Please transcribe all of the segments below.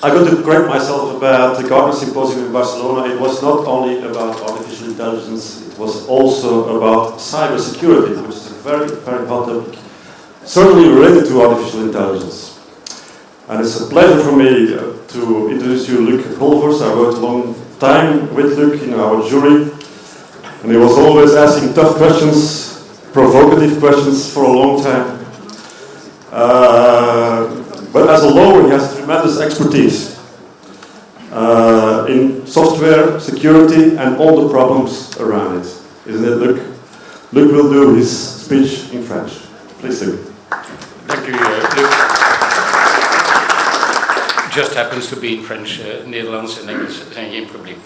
I got to correct myself about the Gartner Symposium in Barcelona. It was not only about artificial intelligence, it was also about cybersecurity, which is a very, very hot topic, certainly related to artificial intelligence. And it's a pleasure for me to introduce you Luc Holvers. I worked a long time with Luc in our jury, and he was always asking tough questions, provocative questions for a long time. But as a lawyer, he has tremendous expertise in software, security, and all the problems around it. Isn't it, Luc? Luc will do his speech in French. Please, Luc. Thank you, Luc. Just happens to be in French, Nederlands en Engels zijn geen probleem.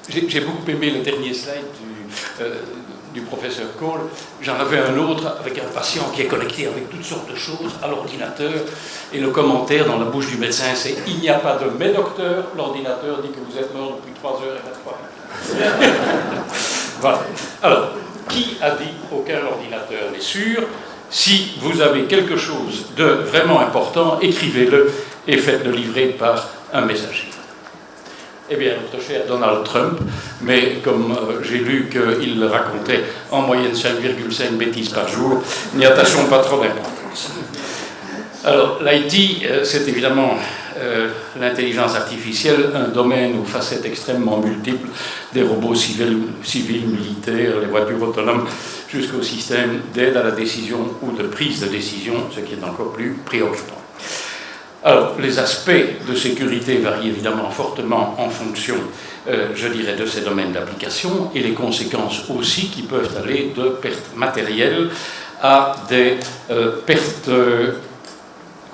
J'ai beaucoup aimé le dernier slide du professeur Cole. J'en avais un autre avec un patient qui est connecté avec toutes sortes de choses à l'ordinateur. Et le commentaire dans la bouche du médecin, c'est « Il n'y a pas de mais docteur, l'ordinateur dit que vous êtes mort depuis 3h23. » Voilà. Alors, qui a dit « Aucun ordinateur n'est sûr ?» Si vous avez quelque chose de vraiment important, écrivez-le et faites-le livrer par un messager. Eh bien, notre cher Donald Trump, mais comme j'ai lu qu'il racontait en moyenne 5,5 bêtises par jour, n'y attachons pas trop d'importance. Alors, l'IT, c'est évidemment l'intelligence artificielle, un domaine aux facettes extrêmement multiples, des robots civils, militaires, les voitures autonomes, jusqu'au système d'aide à la décision ou de prise de décision, ce qui est encore plus préoccupant. Alors, les aspects de sécurité varient évidemment fortement en fonction, je dirais, de ces domaines d'application et les conséquences aussi qui peuvent aller de pertes matérielles à des pertes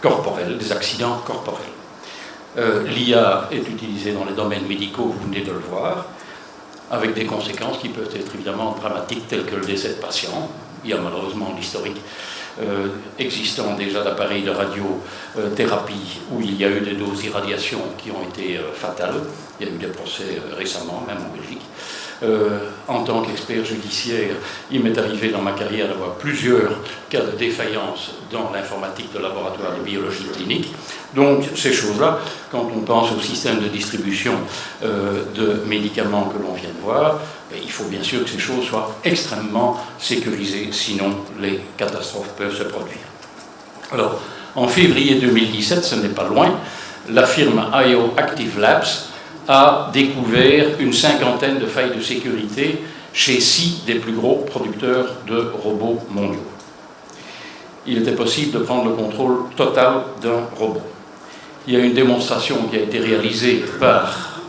corporels, des accidents corporels. L'IA est utilisée dans les domaines médicaux, vous venez de le voir, avec des conséquences qui peuvent être évidemment dramatiques, telles que le décès de patients. Il y a malheureusement l'historique existant déjà d'appareils de radiothérapie où il y a eu des doses d'irradiation qui ont été fatales. Il y a eu des procès récemment, même en Belgique. En tant qu'expert judiciaire, il m'est arrivé dans ma carrière d'avoir plusieurs cas de défaillance dans l'informatique de laboratoire de biologie clinique. Donc ces choses-là, quand on pense au système de distribution de médicaments que l'on vient de voir, il faut bien sûr que ces choses soient extrêmement sécurisées, sinon les catastrophes peuvent se produire. Alors, en février 2017, ce n'est pas loin, la firme IO Active Labs a découvert une cinquantaine de failles de sécurité chez 6 des plus gros producteurs de robots mondiaux. Il était possible de prendre le contrôle total d'un robot. Il y a une démonstration qui a été réalisée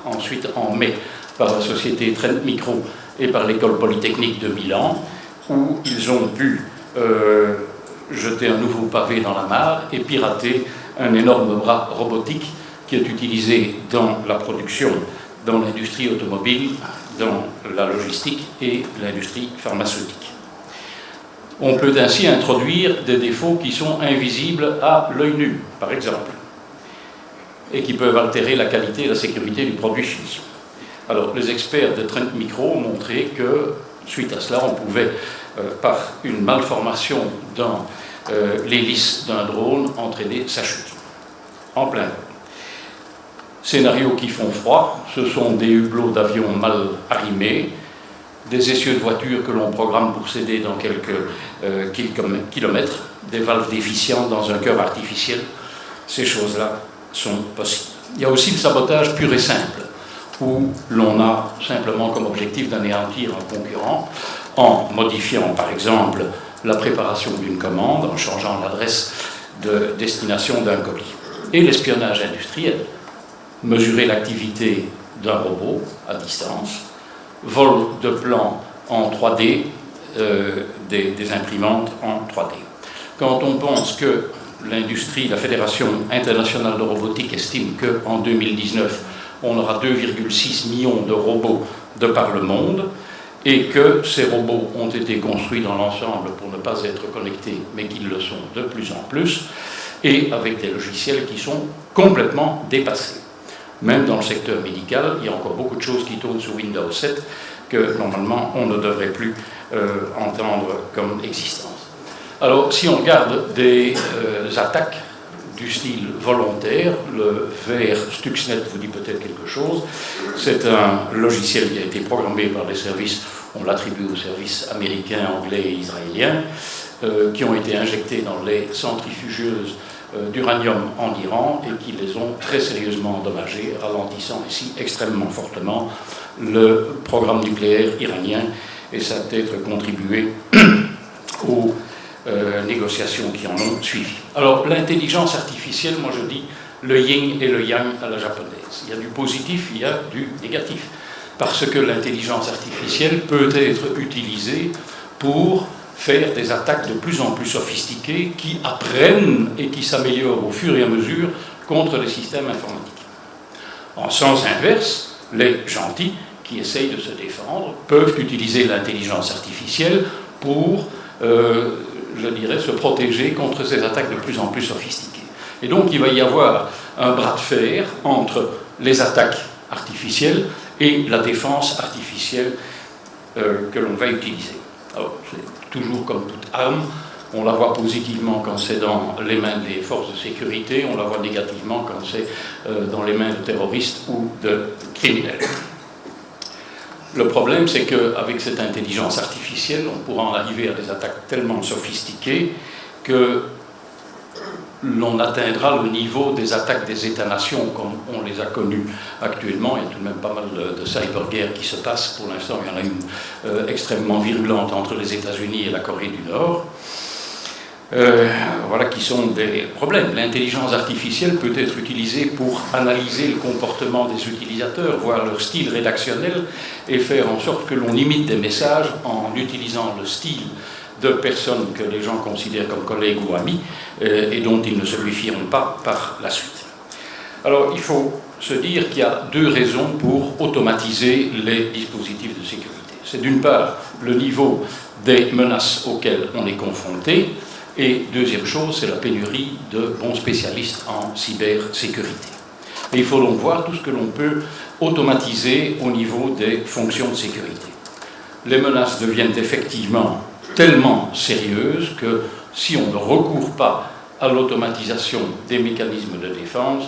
ensuite en mai par la société Trent Micro et par l'école polytechnique de Milan, où ils ont pu jeter un nouveau pavé dans la mare et pirater un énorme bras robotique qui est utilisé dans la production, dans l'industrie automobile, dans la logistique et l'industrie pharmaceutique. On peut ainsi introduire des défauts qui sont invisibles à l'œil nu, par exemple, et qui peuvent altérer la qualité et la sécurité du produit fini. Alors, les experts de Trent Micro ont montré que, suite à cela, on pouvait, par une malformation dans l'hélice d'un drone, entraîner sa chute, en plein vol. Scénarios qui font froid, ce sont des hublots d'avions mal arrimés, des essieux de voitures que l'on programme pour céder dans quelques kilomètres, des valves déficientes dans un cœur artificiel. Ces choses-là sont possibles. Il y a aussi le sabotage pur et simple, où l'on a simplement comme objectif d'anéantir un concurrent en modifiant, par exemple, la préparation d'une commande, en changeant l'adresse de destination d'un colis. Et l'espionnage industriel, mesurer l'activité d'un robot à distance, vol de plans en 3D, des imprimantes en 3D. Quand on pense que l'industrie, la Fédération internationale de robotique estime qu'en 2019, on aura 2,6 millions de robots de par le monde et que ces robots ont été construits dans l'ensemble pour ne pas être connectés, mais qu'ils le sont de plus en plus, et avec des logiciels qui sont complètement dépassés. Même dans le secteur médical, il y a encore beaucoup de choses qui tournent sur Windows 7 que normalement on ne devrait plus entendre comme existence. Alors si on regarde des attaques du style volontaire. Le VR Stuxnet vous dit peut-être quelque chose. C'est un logiciel qui a été programmé par les services, on l'attribue aux services américains, anglais et israéliens, qui ont été injectés dans les centrifugeuses d'uranium en Iran et qui les ont très sérieusement endommagés, ralentissant ici extrêmement fortement le programme nucléaire iranien, et ça a peut-être contribué aux négociations qui en ont suivi. Alors l'intelligence artificielle, moi je dis le yin et le yang à la japonaise. Il y a du positif, il y a du négatif, parce que l'intelligence artificielle peut être utilisée pour faire des attaques de plus en plus sophistiquées qui apprennent et qui s'améliorent au fur et à mesure contre les systèmes informatiques. En sens inverse, les gentils qui essayent de se défendre peuvent utiliser l'intelligence artificielle pour, je dirais, se protéger contre ces attaques de plus en plus sophistiquées. Et donc il va y avoir un bras de fer entre les attaques artificielles et la défense artificielle que l'on va utiliser. Alors, c'est toujours comme toute arme, on la voit positivement quand c'est dans les mains des forces de sécurité, on la voit négativement quand c'est dans les mains de terroristes ou de criminels. Le problème, c'est qu'avec cette intelligence artificielle, on pourra en arriver à des attaques tellement sophistiquées que l'on atteindra le niveau des attaques des États-nations comme on les a connues actuellement. Il y a tout de même pas mal de cyberguerres qui se passent. Pour l'instant, il y en a une extrêmement virulente entre les États-Unis et la Corée du Nord. Voilà qui sont des problèmes. L'intelligence artificielle peut être utilisée pour analyser le comportement des utilisateurs, voir leur style rédactionnel et faire en sorte que l'on imite des messages en utilisant le style de personnes que les gens considèrent comme collègues ou amis et dont ils ne se méfieront pas par la suite. Alors il faut se dire qu'il y a deux raisons pour automatiser les dispositifs de sécurité. C'est d'une part le niveau des menaces auxquelles on est confronté, et deuxième chose, c'est la pénurie de bons spécialistes en cybersécurité. Et il faut donc voir tout ce que l'on peut automatiser au niveau des fonctions de sécurité. Les menaces deviennent effectivement tellement sérieuses que si on ne recourt pas à l'automatisation des mécanismes de défense,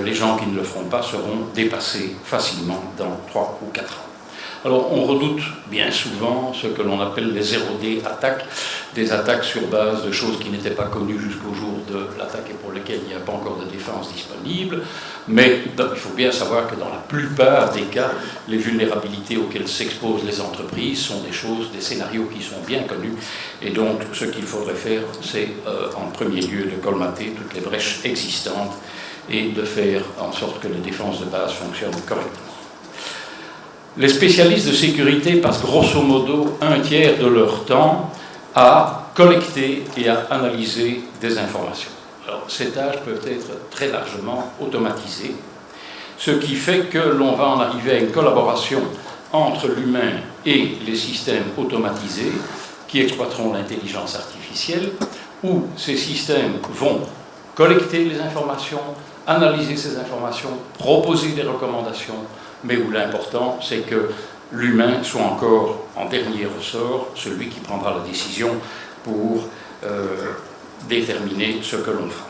les gens qui ne le feront pas seront dépassés facilement dans 3 ou 4 ans. Alors on redoute bien souvent ce que l'on appelle les 0D attaques, des attaques sur base de choses qui n'étaient pas connues jusqu'au jour de l'attaque et pour lesquelles il n'y a pas encore de défense disponible, mais il faut bien savoir que dans la plupart des cas, les vulnérabilités auxquelles s'exposent les entreprises sont des choses, des scénarios qui sont bien connus, et donc ce qu'il faudrait faire, c'est en premier lieu de colmater toutes les brèches existantes et de faire en sorte que les défenses de base fonctionnent correctement. Les spécialistes de sécurité passent grosso modo un tiers de leur temps à collecter et à analyser des informations. Alors, ces tâches peuvent être très largement automatisées, ce qui fait que l'on va en arriver à une collaboration entre l'humain et les systèmes automatisés qui exploiteront l'intelligence artificielle, où ces systèmes vont collecter les informations, analyser ces informations, proposer des recommandations, mais où l'important, c'est que l'humain soit encore, en dernier ressort, celui qui prendra la décision pour déterminer ce que l'on fera.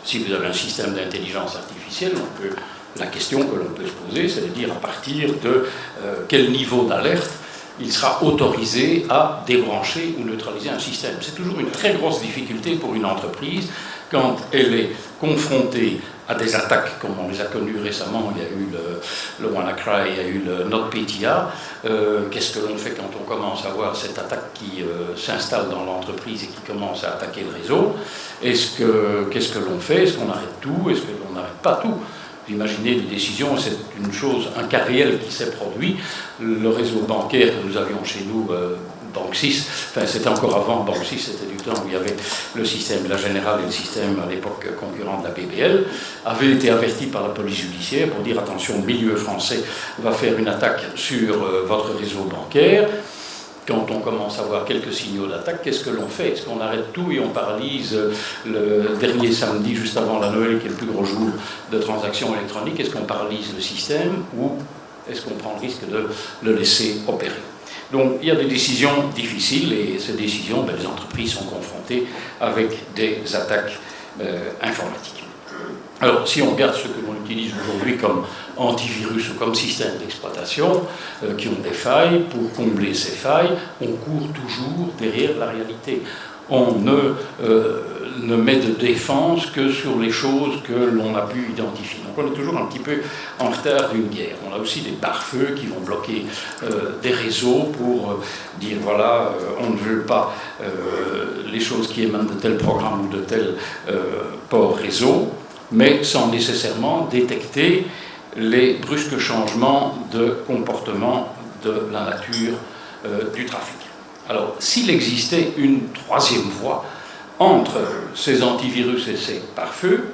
Si vous avez un système d'intelligence artificielle, la question que l'on peut se poser, c'est de dire à partir de quel niveau d'alerte il sera autorisé à débrancher ou neutraliser un système. C'est toujours une très grosse difficulté pour une entreprise quand elle est confrontée à des attaques, comme on les a connues récemment. Il y a eu le WannaCry, il y a eu le NotPetya. Qu'est-ce que l'on fait quand on commence à voir cette attaque qui s'installe dans l'entreprise et qui commence à attaquer le réseau? Qu'est-ce que l'on fait? Est-ce qu'on arrête tout? Est-ce que l'on n'arrête pas tout? Vous imaginez des décisions, c'est une chose, un cas réel qui s'est produit. Le réseau bancaire que nous avions chez nous, Banque 6, enfin c'était encore avant Banque 6, c'était du temps où il y avait le système de la Générale et le système à l'époque concurrent de la BBL, avait été averti par la police judiciaire pour dire attention, le milieu français va faire une attaque sur votre réseau bancaire. Quand on commence à voir quelques signaux d'attaque, qu'est-ce que l'on fait? Est-ce qu'on arrête tout et on paralyse le dernier samedi, juste avant la Noël, qui est le plus gros jour de transactions électroniques? Est-ce qu'on paralyse le système ou est-ce qu'on prend le risque de le laisser opérer? Donc il y a des décisions difficiles et ces décisions, les entreprises sont confrontées avec des attaques informatique. Alors, si on regarde ce que l'on utilise aujourd'hui comme antivirus ou comme système d'exploitation, qui ont des failles, pour combler ces failles, on court toujours derrière la réalité. On ne met de défense que sur les choses que l'on a pu identifier. Donc on est toujours un petit peu en retard d'une guerre. On a aussi des pare-feux qui vont bloquer des réseaux pour dire voilà, on ne veut pas les choses qui émanent de tel programme ou de tel port réseau, mais sans nécessairement détecter les brusques changements de comportement de la nature du trafic. Alors, s'il existait une troisième voie entre ces antivirus et ces pare-feux,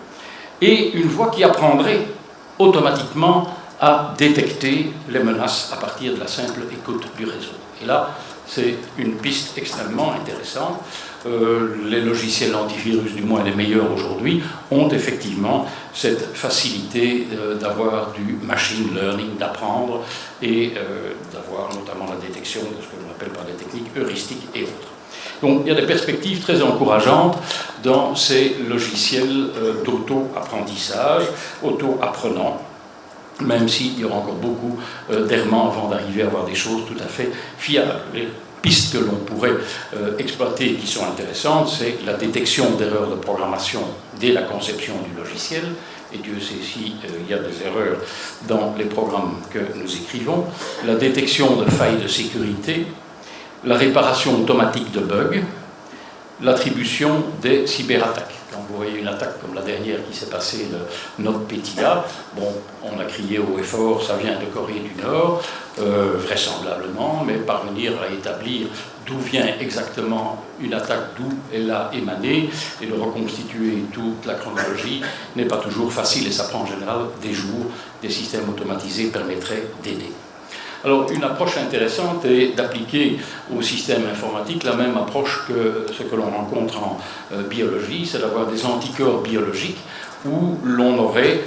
et une voie qui apprendrait automatiquement à détecter les menaces à partir de la simple écoute du réseau. Et là, c'est une piste extrêmement intéressante. Les logiciels antivirus, du moins les meilleurs aujourd'hui, ont effectivement cette facilité d'avoir du machine learning, d'apprendre et d'avoir notamment la détection de ce que l'on appelle par les techniques heuristiques et autres. Donc il y a des perspectives très encourageantes dans ces logiciels d'auto-apprentissage, auto-apprenants, même s'il y aura encore beaucoup d'errements avant d'arriver à avoir des choses tout à fait fiables. Les pistes que l'on pourrait exploiter qui sont intéressantes, c'est la détection d'erreurs de programmation dès la conception du logiciel, et Dieu sait s'il y a des erreurs dans les programmes que nous écrivons, la détection de failles de sécurité, la réparation automatique de bugs, l'attribution des cyberattaques. Quand vous voyez une attaque comme la dernière qui s'est passée de NotPetya, bon, on a crié haut et fort, ça vient de Corée du Nord, vraisemblablement, mais parvenir à établir d'où vient exactement une attaque, d'où elle a émané, et de reconstituer toute la chronologie n'est pas toujours facile, et ça prend en général des jours. Des systèmes automatisés permettraient d'aider. Alors, une approche intéressante est d'appliquer au système informatique la même approche que ce que l'on rencontre en biologie, c'est d'avoir des anticorps biologiques où l'on aurait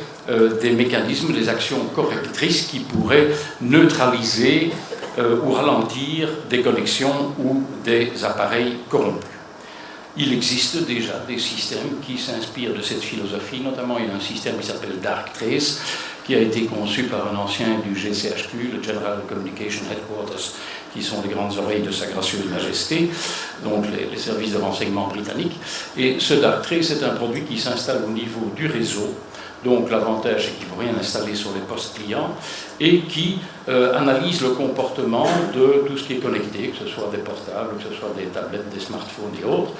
des mécanismes, des actions correctrices qui pourraient neutraliser ou ralentir des connexions ou des appareils corrompus. Il existe déjà des systèmes qui s'inspirent de cette philosophie, notamment il y a un système qui s'appelle Darktrace, qui a été conçu par un ancien du GCHQ, le General Communication Headquarters, qui sont les grandes oreilles de Sa Gracieuse Majesté, donc les services de renseignement britanniques. Et ce Darktrace est un produit qui s'installe au niveau du réseau. Donc l'avantage, c'est qu'il ne faut rien installer sur les postes clients et qui analyse le comportement de tout ce qui est connecté, que ce soit des portables, que ce soit des tablettes, des smartphones et autres,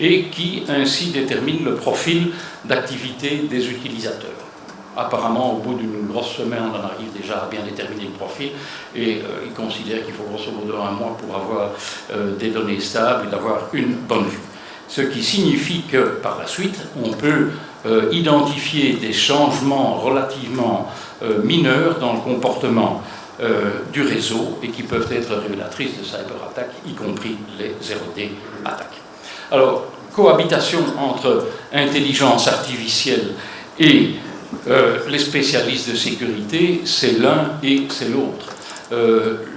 et qui ainsi détermine le profil d'activité des utilisateurs. Apparemment, au bout d'une grosse semaine, on en arrive déjà à bien déterminer le profil et ils considèrent qu'il faut grosso modo 1 mois pour avoir des données stables et d'avoir une bonne vue. Ce qui signifie que, par la suite, on peut identifier des changements relativement mineurs dans le comportement du réseau et qui peuvent être révélatrices de cyberattaques, y compris les 0D attaques. Alors, cohabitation entre intelligence artificielle et les spécialistes de sécurité, c'est l'un et c'est l'autre.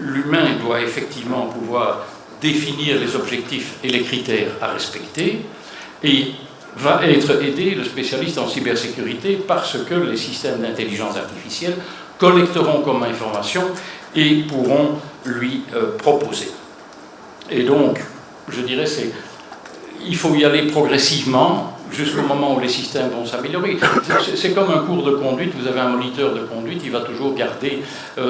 L'humain doit effectivement pouvoir définir les objectifs et les critères à respecter et va être aidé, le spécialiste en cybersécurité, parce que les systèmes d'intelligence artificielle collecteront comme information et pourront lui proposer. Et donc, je dirais, il faut y aller progressivement jusqu'au moment où les systèmes vont s'améliorer. C'est comme un cours de conduite, vous avez un moniteur de conduite, il va toujours garder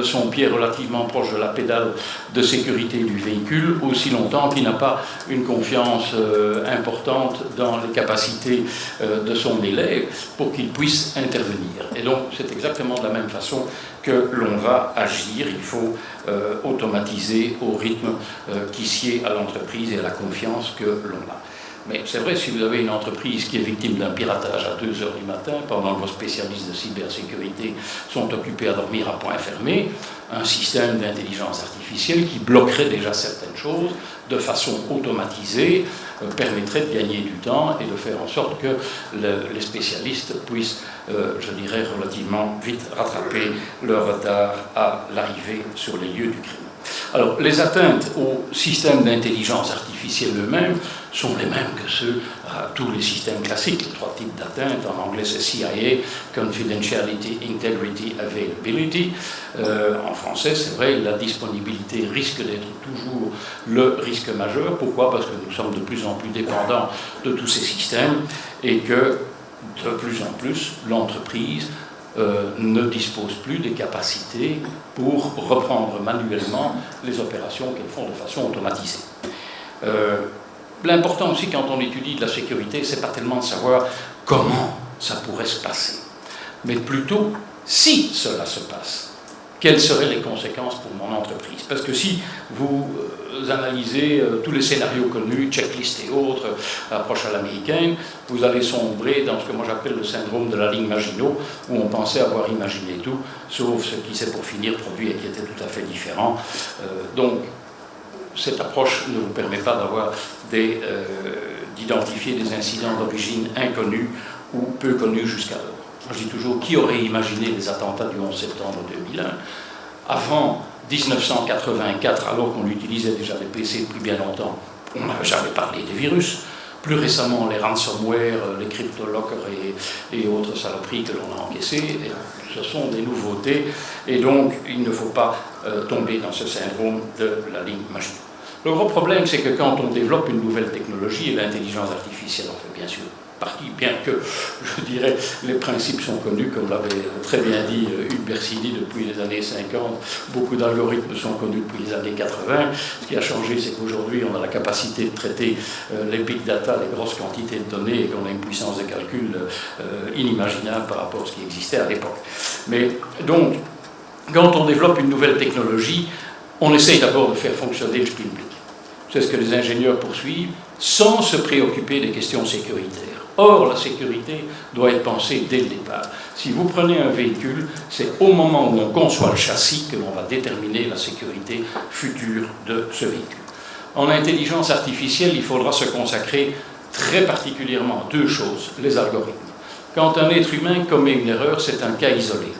son pied relativement proche de la pédale de sécurité du véhicule aussi longtemps qu'il n'a pas une confiance importante dans les capacités de son élève pour qu'il puisse intervenir. Et donc c'est exactement de la même façon que l'on va agir. Il faut automatiser au rythme qui sied à l'entreprise et à la confiance que l'on a. Mais c'est vrai, si vous avez une entreprise qui est victime d'un piratage à 2 heures du matin, pendant que vos spécialistes de cybersécurité sont occupés à dormir à point fermé, un système d'intelligence artificielle qui bloquerait déjà certaines choses de façon automatisée permettrait de gagner du temps et de faire en sorte que les spécialistes puissent, je dirais, relativement vite rattraper leur retard à l'arrivée sur les lieux du crime. Alors, les atteintes au système d'intelligence artificielle eux-mêmes sont les mêmes que ceux à tous les systèmes classiques. Les trois types d'atteintes, en anglais c'est CIA, Confidentiality, Integrity, Availability. En français, c'est vrai, la disponibilité risque d'être toujours le risque majeur. Pourquoi? Parce que nous sommes de plus en plus dépendants de tous ces systèmes et que de plus en plus, l'entreprise ne dispose plus des capacités pour reprendre manuellement les opérations qu'elles font de façon automatisée. L'important aussi quand on étudie de la sécurité, c'est pas tellement de savoir comment ça pourrait se passer, mais plutôt si cela se passe, quelles seraient les conséquences pour mon entreprise. Parce que si vous analysez tous les scénarios connus, checklist et autres, approche à l'américaine, vous allez sombrer dans ce que moi j'appelle le syndrome de la ligne Maginot, où on pensait avoir imaginé tout, sauf ce qui s'est pour finir produit et qui était tout à fait différent. Donc, cette approche ne vous permet pas d'avoir d'identifier des incidents d'origine inconnue ou peu connus jusqu'alors. Je dis toujours, qui aurait imaginé les attentats du 11 septembre 2001 avant 1984, alors qu'on utilisait déjà des PC depuis bien longtemps, on n'avait jamais parlé des virus. Plus récemment, les ransomware, les cryptolockers et autres saloperies que l'on a encaissées, ce sont des nouveautés. Et donc, il ne faut pas tomber dans ce syndrome de la ligne Maginot. Le gros problème, c'est que quand on développe une nouvelle technologie, et l'intelligence artificielle en fait bien sûr partie, bien que, je dirais, les principes sont connus, comme l'avait très bien dit Hugues Bersini depuis les années 50, beaucoup d'algorithmes sont connus depuis les années 80. Ce qui a changé, c'est qu'aujourd'hui, on a la capacité de traiter les big data, les grosses quantités de données, et qu'on a une puissance de calcul inimaginable par rapport à ce qui existait à l'époque. Mais donc, quand on développe une nouvelle technologie, on essaye d'abord de faire fonctionner le public. C'est ce que les ingénieurs poursuivent, sans se préoccuper des questions sécuritaires. Or, la sécurité doit être pensée dès le départ. Si vous prenez un véhicule, c'est au moment où on conçoit le châssis que l'on va déterminer la sécurité future de ce véhicule. En intelligence artificielle, il faudra se consacrer très particulièrement à deux choses, les algorithmes. Quand un être humain commet une erreur, c'est un cas isolé.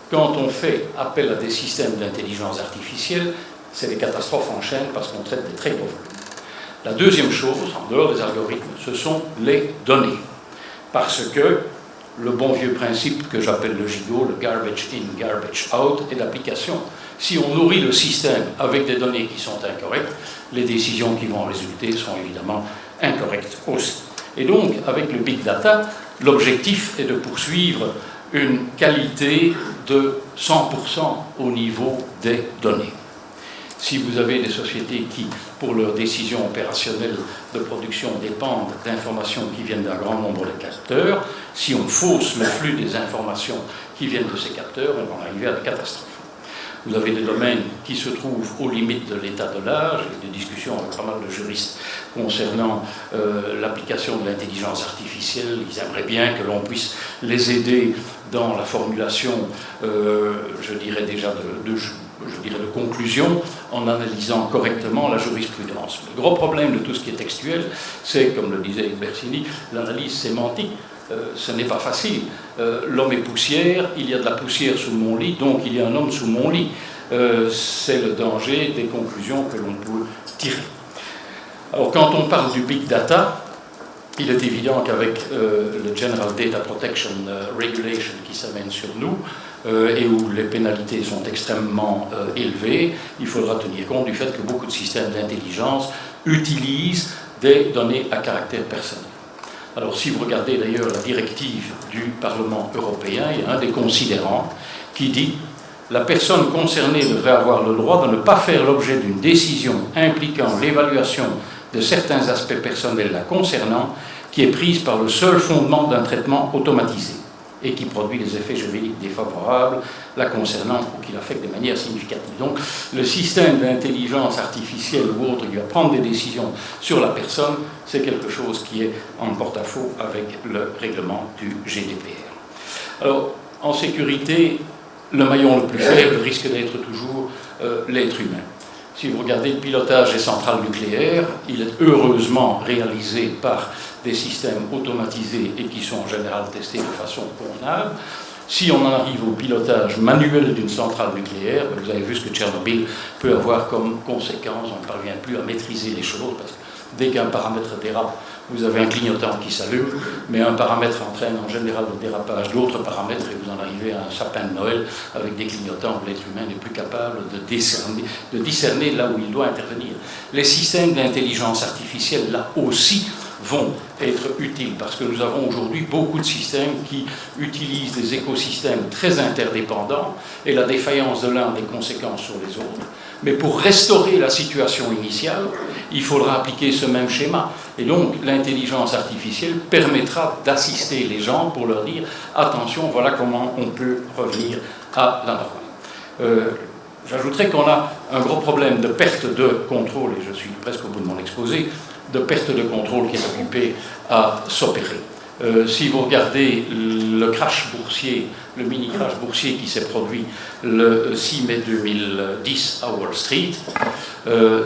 Quand on fait appel à des systèmes d'intelligence artificielle, c'est des catastrophes en chaîne parce qu'on traite des très gros volumes. La deuxième chose, en dehors des algorithmes, ce sont les données. Parce que le bon vieux principe que j'appelle le gigot, le garbage in, garbage out, est d'application. Si on nourrit le système avec des données qui sont incorrectes, les décisions qui vont en résulter sont évidemment incorrectes aussi. Et donc, avec le big data, l'objectif est de poursuivre une qualité de 100% au niveau des données. Si vous avez des sociétés qui, pour leurs décisions opérationnelles de production, dépendent d'informations qui viennent d'un grand nombre de capteurs, si on fausse le flux des informations qui viennent de ces capteurs, on va arriver à des catastrophes. Vous avez des domaines qui se trouvent aux limites de l'état de l'art. J'ai eu des discussions avec pas mal de juristes concernant l'application de l'intelligence artificielle. Ils aimeraient bien que l'on puisse les aider dans la formulation, je dirais déjà de conclusion, en analysant correctement la jurisprudence. Le gros problème de tout ce qui est textuel, c'est, comme le disait Bersini, l'analyse sémantique. Ce n'est pas facile. L'homme est poussière, il y a de la poussière sous mon lit, donc il y a un homme sous mon lit. C'est le danger des conclusions que l'on peut tirer. Alors, quand on parle du big data, il est évident qu'avec le General Data Protection Regulation qui s'amène sur nous, et où les pénalités sont extrêmement élevées, il faudra tenir compte du fait que beaucoup de systèmes d'intelligence utilisent des données à caractère personnel. Alors, si vous regardez d'ailleurs la directive du Parlement européen, il y a un des considérants qui dit « La personne concernée devrait avoir le droit de ne pas faire l'objet d'une décision impliquant l'évaluation de certains aspects personnels la concernant, qui est prise par le seul fondement d'un traitement automatisé et qui produit des effets juridiques défavorables la concernant ou qui l'affectent de manière significative. » Donc, le système d'intelligence artificielle ou autre qui va prendre des décisions sur la personne, c'est quelque chose qui est en porte-à-faux avec le règlement du GDPR. Alors, en sécurité, le maillon le plus faible risque d'être toujours l'être humain. Si vous regardez le pilotage des centrales nucléaires, il est heureusement réalisé par des systèmes automatisés et qui sont en général testés de façon convenable. Si on en arrive au pilotage manuel d'une centrale nucléaire, vous avez vu ce que Tchernobyl peut avoir comme conséquence, on ne parvient plus à maîtriser les choses, parce que dès qu'un paramètre dérape, vous avez un clignotant qui s'allume, mais un paramètre entraîne en général le dérapage d'autres paramètres et vous en arrivez à un sapin de Noël avec des clignotants où l'être humain n'est plus capable de discerner là où il doit intervenir. Les systèmes d'intelligence artificielle, là aussi, vont être utiles parce que nous avons aujourd'hui beaucoup de systèmes qui utilisent des écosystèmes très interdépendants et la défaillance de l'un a des conséquences sur les autres. Mais pour restaurer la situation initiale, il faudra appliquer ce même schéma. Et donc l'intelligence artificielle permettra d'assister les gens pour leur dire « attention, voilà comment on peut revenir à la normale ». J'ajouterais qu'on a un gros problème de perte de contrôle, et je suis presque au bout de mon exposé, de perte de contrôle qui est occupé à s'opérer. Si vous regardez le crash boursier, le mini-crash boursier qui s'est produit le 6 mai 2010 à Wall Street,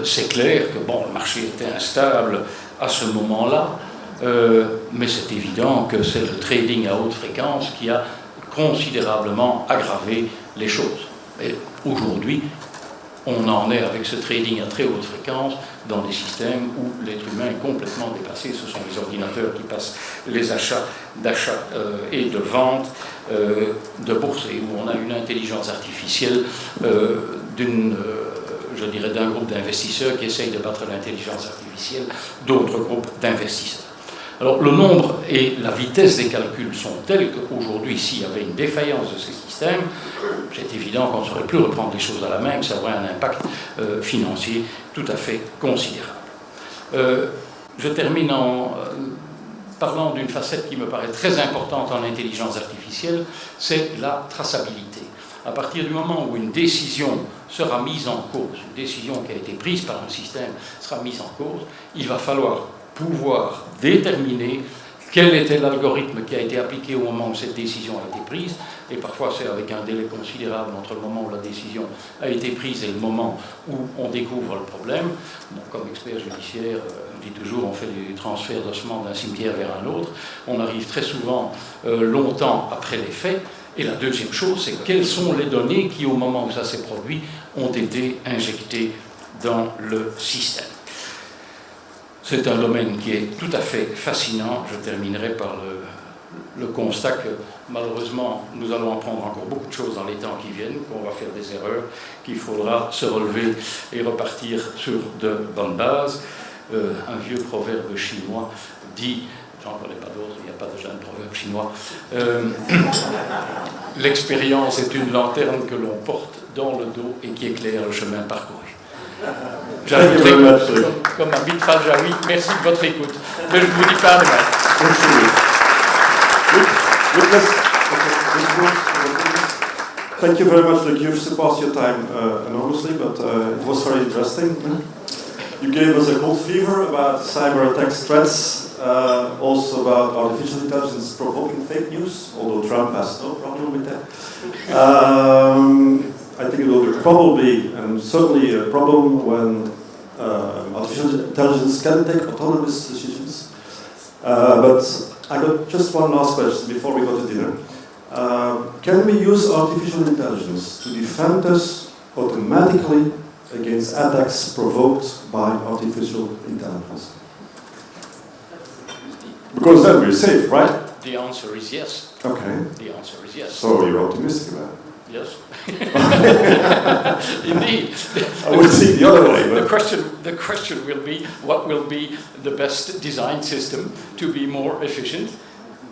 c'est clair que bon, le marché était instable à ce moment-là, mais c'est évident que c'est le trading à haute fréquence qui a considérablement aggravé les choses. Et aujourd'hui, on en est avec ce trading à très haute fréquence dans des systèmes où l'être humain est complètement dépassé. Ce sont les ordinateurs qui passent les achats d'achat et de vente de bourse, et où on a une intelligence artificielle je dirais d'un groupe d'investisseurs qui essayent de battre l'intelligence artificielle d'autres groupes d'investisseurs. Alors le nombre et la vitesse des calculs sont tels qu'aujourd'hui, s'il y avait une défaillance de ces systèmes, c'est évident qu'on ne saurait plus reprendre les choses à la main, que ça aurait un impact financier tout à fait considérable. Je termine en parlant d'une facette qui me paraît très importante en intelligence artificielle, c'est la traçabilité. À partir du moment où une décision sera mise en cause, une décision qui a été prise par un système sera mise en cause, il va falloir pouvoir déterminer quel était l'algorithme qui a été appliqué au moment où cette décision a été prise, et parfois c'est avec un délai considérable entre le moment où la décision a été prise et le moment où on découvre le problème. Bon, comme expert judiciaire, je dis toujours, on fait du transfert d'ossements d'un cimetière vers un autre, on arrive très souvent longtemps après les faits. Et la deuxième chose, c'est quelles sont les données qui, au moment où ça s'est produit, ont été injectées dans le système. C'est un domaine qui est tout à fait fascinant. Je terminerai par le constat que, malheureusement, nous allons apprendre encore beaucoup de choses dans les temps qui viennent, qu'on va faire des erreurs, qu'il faudra se relever et repartir sur de bonnes bases. Un vieux proverbe chinois dit... J'en connais pas d'autres, il n'y a pas déjà de proverbe chinois. L'expérience est une lanterne que l'on porte dans le dos et qui éclaire le chemin parcouru. J'ajouterai, comme habite Faljaoui, merci de votre écoute. Mais je ne vous dis pas demain. Thank you very much. Like, you've surpassed your time enormously, but it was very interesting. You gave us a cold fever about cyber attacks threats, also about artificial intelligence provoking fake news, although Trump has no problem with that. I think it will be probably and certainly a problem when artificial intelligence can take autonomous decisions. But I got just one last question before we go to dinner. Can we use artificial intelligence to defend us automatically against attacks provoked by artificial intelligence? Because then we're safe, right? The answer is yes. Okay. The answer is yes. So you're optimistic about it? Yes. Indeed. I would think the other way. But the question will be, what will be the best design system to be more efficient?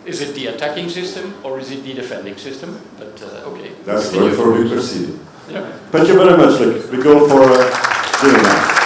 Is it the attacking system or is it the defending system? But okay. That's going for you proceeding. Yeah. Thank you very much. Look, we go for dinner now.